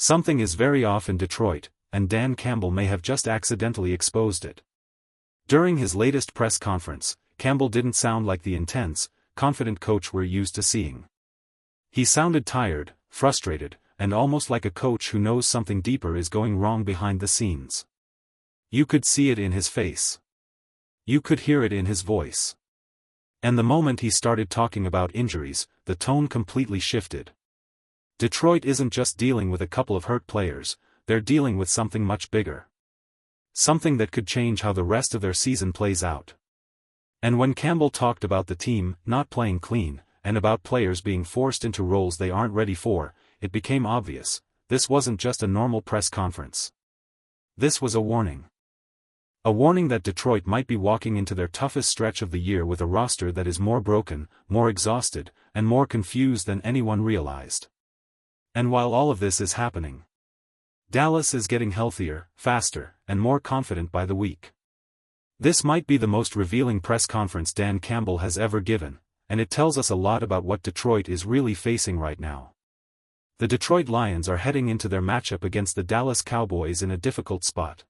Something is very off in Detroit, and Dan Campbell may have just accidentally exposed it. During his latest press conference, Campbell didn't sound like the intense, confident coach we're used to seeing. He sounded tired, frustrated, and almost like a coach who knows something deeper is going wrong behind the scenes. You could see it in his face. You could hear it in his voice. And the moment he started talking about injuries, the tone completely shifted. Detroit isn't just dealing with a couple of hurt players, they're dealing with something much bigger. Something that could change how the rest of their season plays out. And when Campbell talked about the team not playing clean, and about players being forced into roles they aren't ready for, it became obvious, this wasn't just a normal press conference. This was a warning. A warning that Detroit might be walking into their toughest stretch of the year with a roster that is more broken, more exhausted, and more confused than anyone realized. And while all of this is happening, Dallas is getting healthier, faster, and more confident by the week. This might be the most revealing press conference Dan Campbell has ever given, and it tells us a lot about what Detroit is really facing right now. The Detroit Lions are heading into their matchup against the Dallas Cowboys in a difficult spot.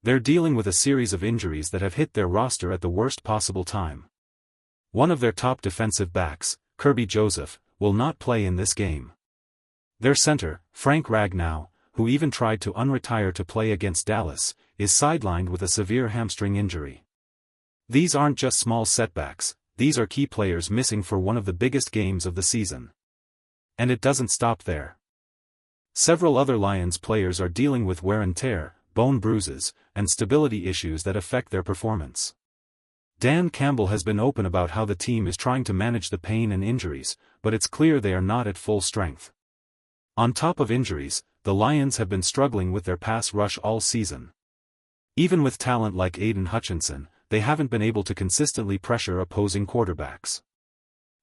They're dealing with a series of injuries that have hit their roster at the worst possible time. One of their top defensive backs, Kerby Joseph, will not play in this game. Their center, Frank Ragnow, who even tried to unretire to play against Dallas, is sidelined with a severe hamstring injury. These aren't just small setbacks, these are key players missing for one of the biggest games of the season. And it doesn't stop there. Several other Lions players are dealing with wear and tear, bone bruises, and stability issues that affect their performance. Dan Campbell has been open about how the team is trying to manage the pain and injuries, but it's clear they are not at full strength. On top of injuries, the Lions have been struggling with their pass rush all season. Even with talent like Aiden Hutchinson, they haven't been able to consistently pressure opposing quarterbacks.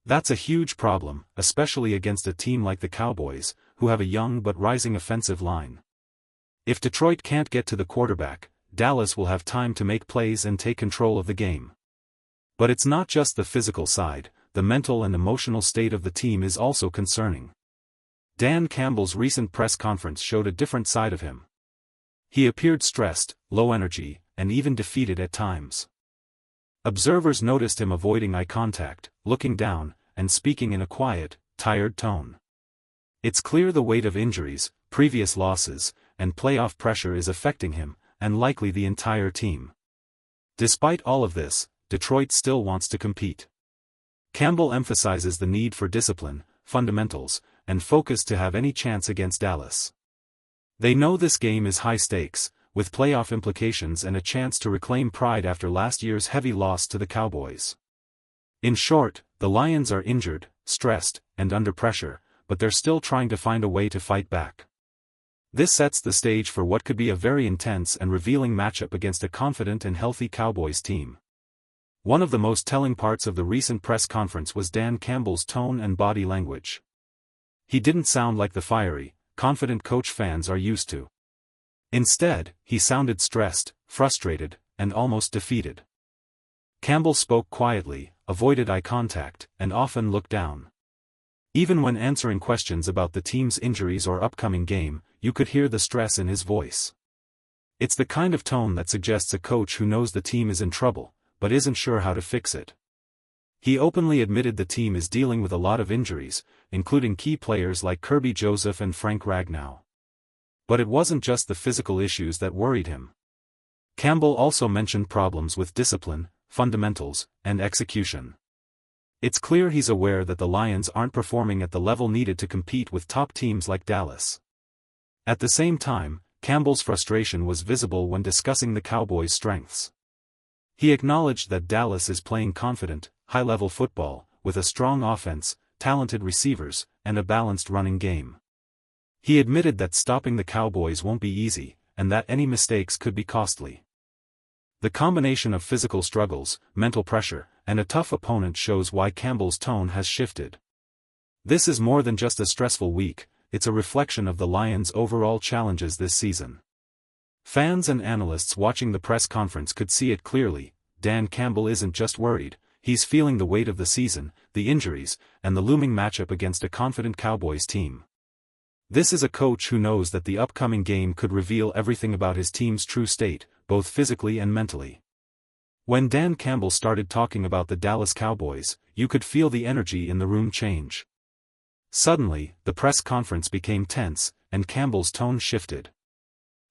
That's a huge problem, especially against a team like the Cowboys, who have a young but rising offensive line. If Detroit can't get to the quarterback, Dallas will have time to make plays and take control of the game. But it's not just the physical side, the mental and emotional state of the team is also concerning. Dan Campbell's recent press conference showed a different side of him. He appeared stressed, low energy, and even defeated at times. Observers noticed him avoiding eye contact, looking down, and speaking in a quiet, tired tone. It's clear the weight of injuries, previous losses, and playoff pressure is affecting him, and likely the entire team. Despite all of this, Detroit still wants to compete. Campbell emphasizes the need for discipline, fundamentals, and focus to have any chance against Dallas. They know this game is high stakes, with playoff implications and a chance to reclaim pride after last year's heavy loss to the Cowboys. In short, the Lions are injured, stressed, and under pressure, but they're still trying to find a way to fight back. This sets the stage for what could be a very intense and revealing matchup against a confident and healthy Cowboys team. One of the most telling parts of the recent press conference was Dan Campbell's tone and body language. He didn't sound like the fiery, confident coach fans are used to. Instead, he sounded stressed, frustrated, and almost defeated. Campbell spoke quietly, avoided eye contact, and often looked down. Even when answering questions about the team's injuries or upcoming game, you could hear the stress in his voice. It's the kind of tone that suggests a coach who knows the team is in trouble, but isn't sure how to fix it. He openly admitted the team is dealing with a lot of injuries, including key players like Kerby Joseph and Frank Ragnow. But it wasn't just the physical issues that worried him. Campbell also mentioned problems with discipline, fundamentals, and execution. It's clear he's aware that the Lions aren't performing at the level needed to compete with top teams like Dallas. At the same time, Campbell's frustration was visible when discussing the Cowboys' strengths. He acknowledged that Dallas is playing confident, high-level football, with a strong offense, talented receivers, and a balanced running game. He admitted that stopping the Cowboys won't be easy, and that any mistakes could be costly. The combination of physical struggles, mental pressure, and a tough opponent shows why Campbell's tone has shifted. This is more than just a stressful week, it's a reflection of the Lions' overall challenges this season. Fans and analysts watching the press conference could see it clearly. Dan Campbell isn't just worried, he's feeling the weight of the season, the injuries, and the looming matchup against a confident Cowboys team. This is a coach who knows that the upcoming game could reveal everything about his team's true state, both physically and mentally. When Dan Campbell started talking about the Dallas Cowboys, you could feel the energy in the room change. Suddenly, the press conference became tense, and Campbell's tone shifted.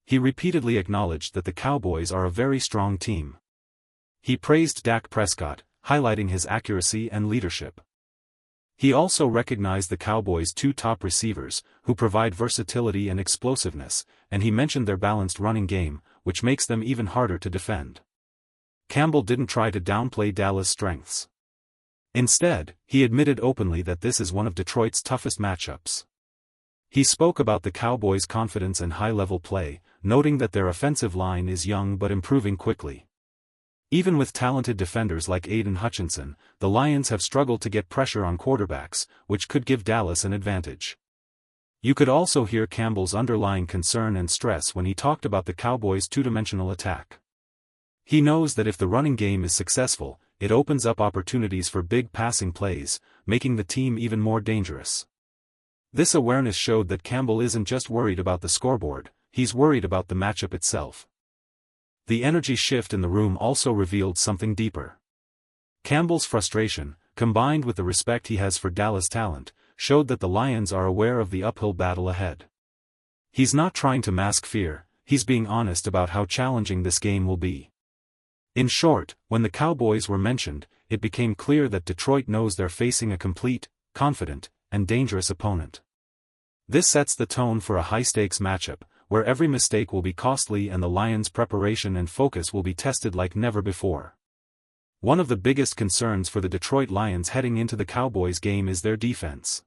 He repeatedly acknowledged that the Cowboys are a very strong team. He praised Dak Prescott, highlighting his accuracy and leadership. He also recognized the Cowboys' two top receivers, who provide versatility and explosiveness, and he mentioned their balanced running game, which makes them even harder to defend. Campbell didn't try to downplay Dallas' strengths. Instead, he admitted openly that this is one of Detroit's toughest matchups. He spoke about the Cowboys' confidence and high-level play, noting that their offensive line is young but improving quickly. Even with talented defenders like Aiden Hutchinson, the Lions have struggled to get pressure on quarterbacks, which could give Dallas an advantage. You could also hear Campbell's underlying concern and stress when he talked about the Cowboys' two-dimensional attack. He knows that if the running game is successful, it opens up opportunities for big passing plays, making the team even more dangerous. This awareness showed that Campbell isn't just worried about the scoreboard, he's worried about the matchup itself. The energy shift in the room also revealed something deeper. Campbell's frustration, combined with the respect he has for Dallas talent, showed that the Lions are aware of the uphill battle ahead. He's not trying to mask fear, he's being honest about how challenging this game will be. In short, when the Cowboys were mentioned, it became clear that Detroit knows they're facing a complete, confident, and dangerous opponent. This sets the tone for a high-stakes matchup, where every mistake will be costly and the Lions' preparation and focus will be tested like never before. One of the biggest concerns for the Detroit Lions heading into the Cowboys game is their defense.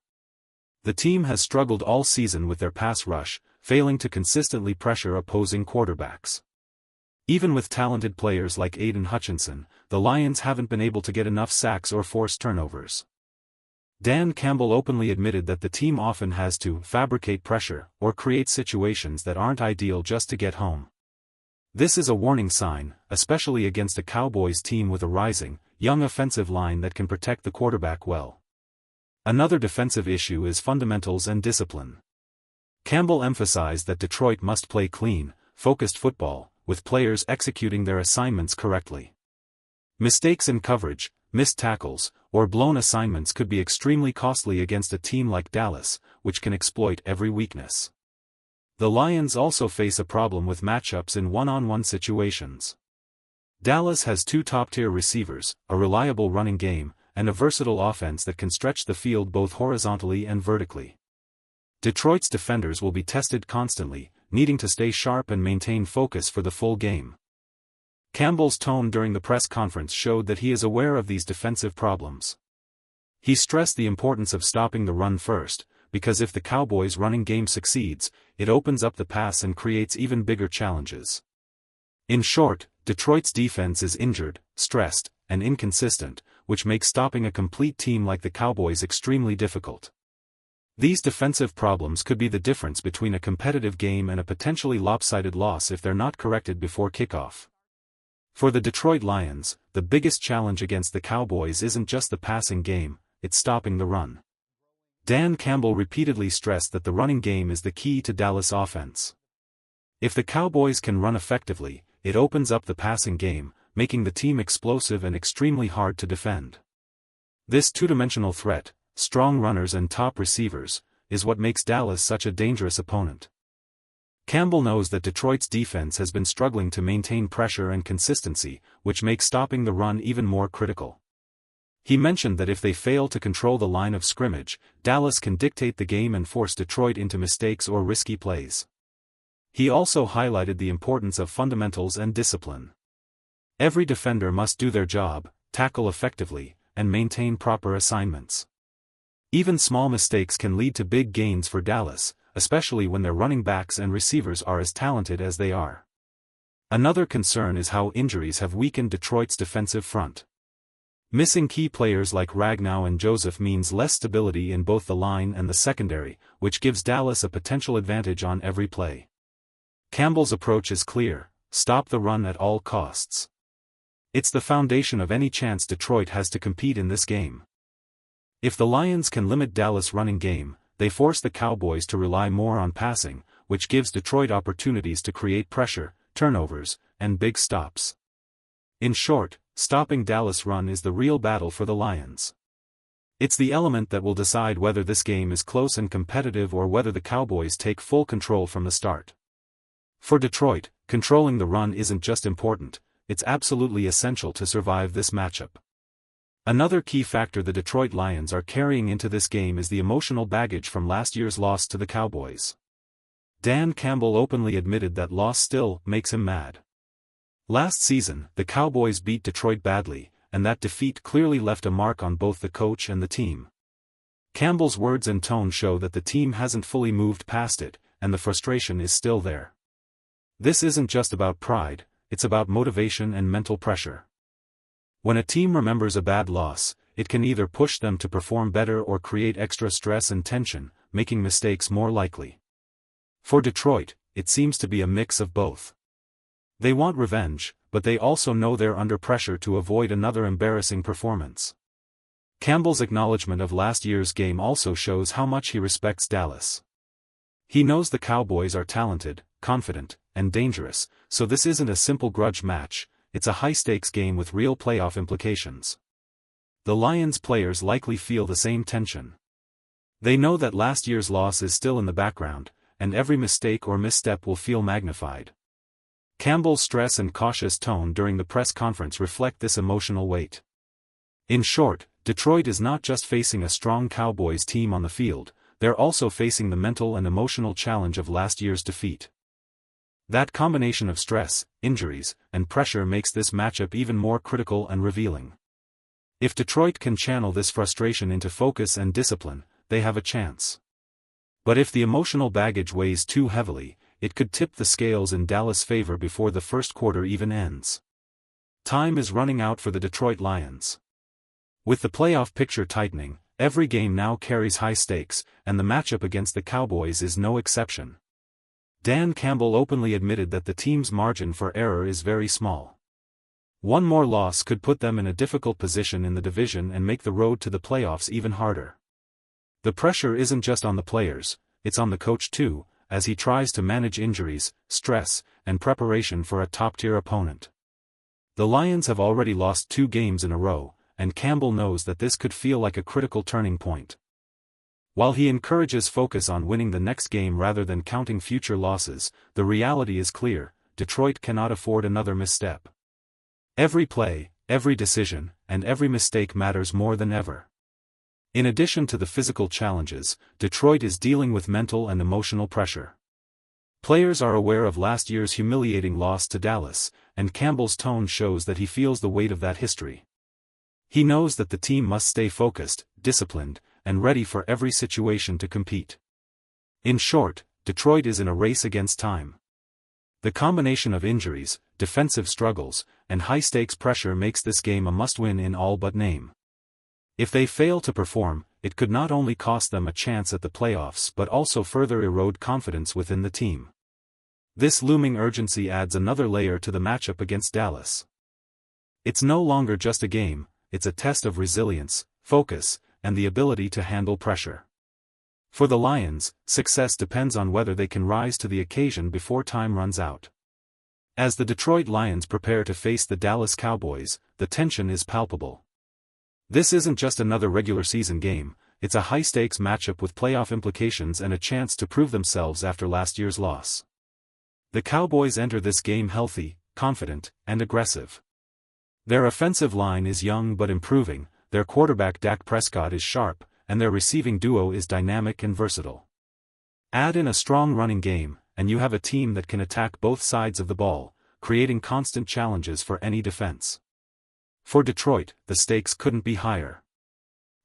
The team has struggled all season with their pass rush, failing to consistently pressure opposing quarterbacks. Even with talented players like Aiden Hutchinson, the Lions haven't been able to get enough sacks or force turnovers. Dan Campbell openly admitted that the team often has to fabricate pressure or create situations that aren't ideal just to get home. This is a warning sign, especially against a Cowboys team with a rising, young offensive line that can protect the quarterback well. Another defensive issue is fundamentals and discipline. Campbell emphasized that Detroit must play clean, focused football, with players executing their assignments correctly. Mistakes in coverage, missed tackles, or blown assignments could be extremely costly against a team like Dallas, which can exploit every weakness. The Lions also face a problem with matchups in one-on-one situations. Dallas has two top-tier receivers, a reliable running game, and a versatile offense that can stretch the field both horizontally and vertically. Detroit's defenders will be tested constantly, needing to stay sharp and maintain focus for the full game. Campbell's tone during the press conference showed that he is aware of these defensive problems. He stressed the importance of stopping the run first, because if the Cowboys' running game succeeds, it opens up the pass and creates even bigger challenges. In short, Detroit's defense is injured, stressed, and inconsistent, which makes stopping a complete team like the Cowboys extremely difficult. These defensive problems could be the difference between a competitive game and a potentially lopsided loss if they're not corrected before kickoff. For the Detroit Lions, the biggest challenge against the Cowboys isn't just the passing game, it's stopping the run. Dan Campbell repeatedly stressed that the running game is the key to Dallas' offense. If the Cowboys can run effectively, it opens up the passing game, making the team explosive and extremely hard to defend. This two-dimensional threat, strong runners and top receivers, is what makes Dallas such a dangerous opponent. Campbell knows that Detroit's defense has been struggling to maintain pressure and consistency, which makes stopping the run even more critical. He mentioned that if they fail to control the line of scrimmage, Dallas can dictate the game and force Detroit into mistakes or risky plays. He also highlighted the importance of fundamentals and discipline. Every defender must do their job, tackle effectively, and maintain proper assignments. Even small mistakes can lead to big gains for Dallas, especially when their running backs and receivers are as talented as they are. Another concern is how injuries have weakened Detroit's defensive front. Missing key players like Ragnow and Joseph means less stability in both the line and the secondary, which gives Dallas a potential advantage on every play. Campbell's approach is clear: stop the run at all costs. It's the foundation of any chance Detroit has to compete in this game. If the Lions can limit Dallas' running game, they force the Cowboys to rely more on passing, which gives Detroit opportunities to create pressure, turnovers, and big stops. In short, stopping Dallas' run is the real battle for the Lions. It's the element that will decide whether this game is close and competitive or whether the Cowboys take full control from the start. For Detroit, controlling the run isn't just important, it's absolutely essential to survive this matchup. Another key factor the Detroit Lions are carrying into this game is the emotional baggage from last year's loss to the Cowboys. Dan Campbell openly admitted that loss still makes him mad. Last season, the Cowboys beat Detroit badly, and that defeat clearly left a mark on both the coach and the team. Campbell's words and tone show that the team hasn't fully moved past it, and the frustration is still there. This isn't just about pride, it's about motivation and mental pressure. When a team remembers a bad loss, it can either push them to perform better or create extra stress and tension, making mistakes more likely. For Detroit, it seems to be a mix of both. They want revenge, but they also know they're under pressure to avoid another embarrassing performance. Campbell's acknowledgement of last year's game also shows how much he respects Dallas. He knows the Cowboys are talented, confident, and dangerous, so this isn't a simple grudge match, it's a high-stakes game with real playoff implications. The Lions players likely feel the same tension. They know that last year's loss is still in the background, and every mistake or misstep will feel magnified. Campbell's stress and cautious tone during the press conference reflect this emotional weight. In short, Detroit is not just facing a strong Cowboys team on the field, they're also facing the mental and emotional challenge of last year's defeat. That combination of stress, injuries, and pressure makes this matchup even more critical and revealing. If Detroit can channel this frustration into focus and discipline, they have a chance. But if the emotional baggage weighs too heavily, it could tip the scales in Dallas' favor before the first quarter even ends. Time is running out for the Detroit Lions. With the playoff picture tightening, every game now carries high stakes, and the matchup against the Cowboys is no exception. Dan Campbell openly admitted that the team's margin for error is very small. One more loss could put them in a difficult position in the division and make the road to the playoffs even harder. The pressure isn't just on the players, it's on the coach too, as he tries to manage injuries, stress, and preparation for a top-tier opponent. The Lions have already lost 2 games in a row, and Campbell knows that this could feel like a critical turning point. While he encourages focus on winning the next game rather than counting future losses, the reality is clear: Detroit cannot afford another misstep. Every play, every decision, and every mistake matters more than ever. In addition to the physical challenges, Detroit is dealing with mental and emotional pressure. Players are aware of last year's humiliating loss to Dallas, and Campbell's tone shows that he feels the weight of that history. He knows that the team must stay focused, disciplined, and ready for every situation to compete. In short, Detroit is in a race against time. The combination of injuries, defensive struggles, and high-stakes pressure makes this game a must-win in all but name. If they fail to perform, it could not only cost them a chance at the playoffs but also further erode confidence within the team. This looming urgency adds another layer to the matchup against Dallas. It's no longer just a game, it's a test of resilience, focus, and the ability to handle pressure. For the Lions, success depends on whether they can rise to the occasion before time runs out. As the Detroit Lions prepare to face the Dallas Cowboys, the tension is palpable. This isn't just another regular season game, it's a high-stakes matchup with playoff implications and a chance to prove themselves after last year's loss. The Cowboys enter this game healthy, confident, and aggressive. Their offensive line is young but improving, their quarterback Dak Prescott is sharp, and their receiving duo is dynamic and versatile. Add in a strong running game, and you have a team that can attack both sides of the ball, creating constant challenges for any defense. For Detroit, the stakes couldn't be higher.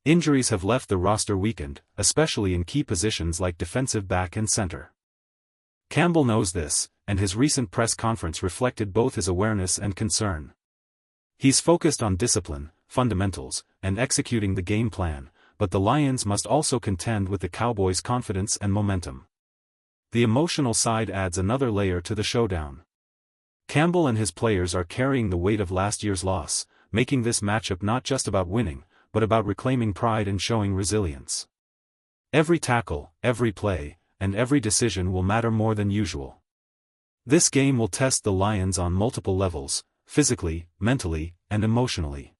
Injuries have left the roster weakened, especially in key positions like defensive back and center. Campbell knows this, and his recent press conference reflected both his awareness and concern. He's focused on discipline, fundamentals, and executing the game plan, but the Lions must also contend with the Cowboys' confidence and momentum. The emotional side adds another layer to the showdown. Campbell and his players are carrying the weight of last year's loss, making this matchup not just about winning, but about reclaiming pride and showing resilience. Every tackle, every play, and every decision will matter more than usual. This game will test the Lions on multiple levels, physically, mentally, and emotionally.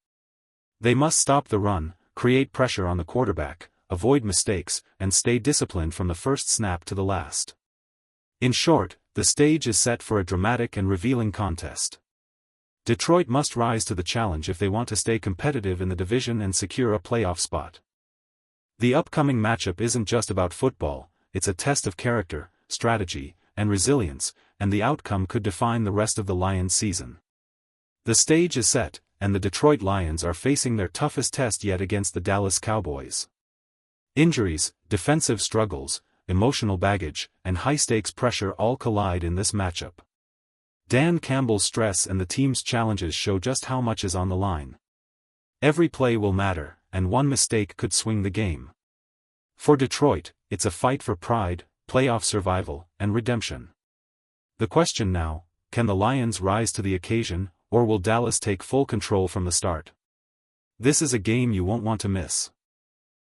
They must stop the run, create pressure on the quarterback, avoid mistakes, and stay disciplined from the first snap to the last. In short, the stage is set for a dramatic and revealing contest. Detroit must rise to the challenge if they want to stay competitive in the division and secure a playoff spot. The upcoming matchup isn't just about football, it's a test of character, strategy, and resilience, and the outcome could define the rest of the Lions' season. The stage is set, and the Detroit Lions are facing their toughest test yet against the Dallas Cowboys. Injuries, defensive struggles, emotional baggage, and high-stakes pressure all collide in this matchup. Dan Campbell's stress and the team's challenges show just how much is on the line. Every play will matter, and one mistake could swing the game. For Detroit, it's a fight for pride, playoff survival, and redemption. The question now, can the Lions rise to the occasion, or will Dallas take full control from the start? This is a game you won't want to miss.